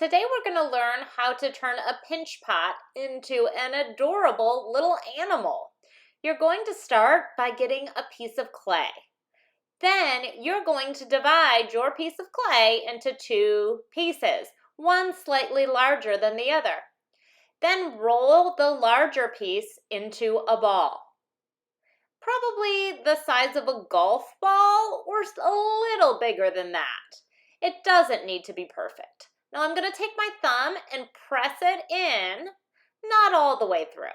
Today we're going to learn how to turn a pinch pot into an adorable little animal. You're going to start by getting a piece of clay. Then you're going to divide your piece of clay into two pieces, one slightly larger than the other. Then roll the larger piece into a ball. Probably the size of a golf ball or a little bigger than that. It doesn't need to be perfect. Now I'm going to take my thumb and press it in, not all the way through.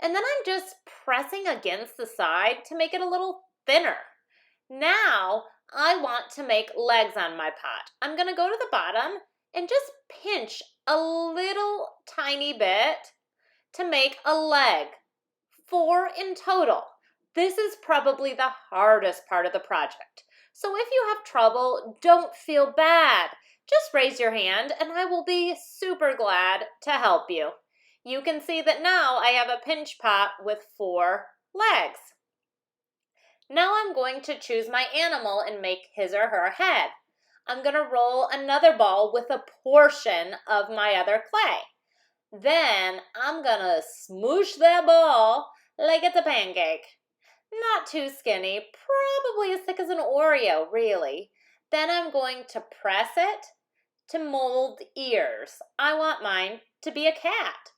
And then I'm just pressing against the side to make it a little thinner. Now I want to make legs on my pot. I'm going to go to the bottom and just pinch a little tiny bit to make a leg. 4 in total. This is probably the hardest part of the project. So if you have trouble, don't feel bad. Just raise your hand and I will be super glad to help you. You can see that now I have a pinch pot with 4 legs. Now I'm going to choose my animal and make his or her head. I'm going to roll another ball with a portion of my other clay. Then I'm going to smoosh that ball like it's a pancake. Not too skinny, probably as thick as an Oreo, really. Then I'm going to press it to mold ears. I want mine to be a cat.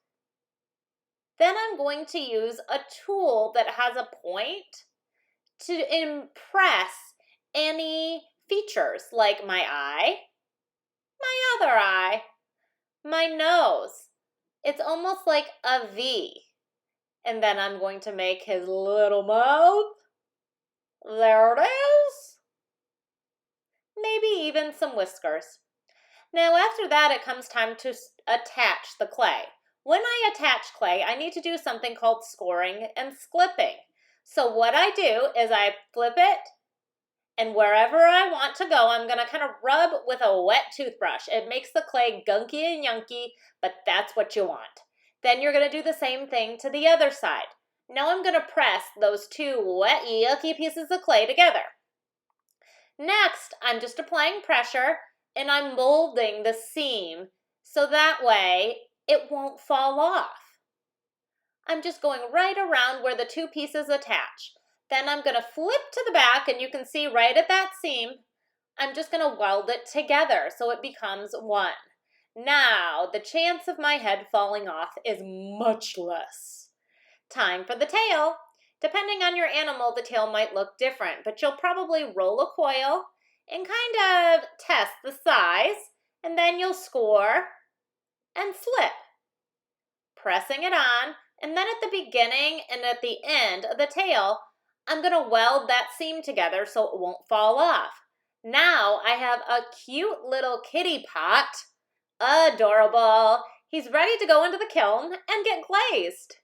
Then I'm going to use a tool that has a point to impress any features like my eye, my other eye, my nose. It's almost like a V. And then I'm going to make his little mouth. There it is. Maybe even some whiskers. Now after that, it comes time to attach the clay. When I attach clay, I need to do something called scoring and clipping. So what I do is I flip it, and wherever I want to go, I'm going to kind of rub with a wet toothbrush. It makes the clay gunky and yunky, but that's what you want. Then you're going to do the same thing to the other side. Now I'm going to press those 2 wet, yucky pieces of clay together. Next, I'm just applying pressure and I'm molding the seam so that way it won't fall off. I'm just going right around where the 2 pieces attach. Then I'm going to flip to the back and you can see right at that seam, I'm just going to weld it together so it becomes one. Now, the chance of my head falling off is much less. Time for the tail. Depending on your animal, the tail might look different, but you'll probably roll a coil and kind of test the size, and then you'll score and slip. Pressing it on, and then at the beginning and at the end of the tail, I'm going to weld that seam together so it won't fall off. Now I have a cute little kitty pot. Adorable. He's ready to go into the kiln and get glazed.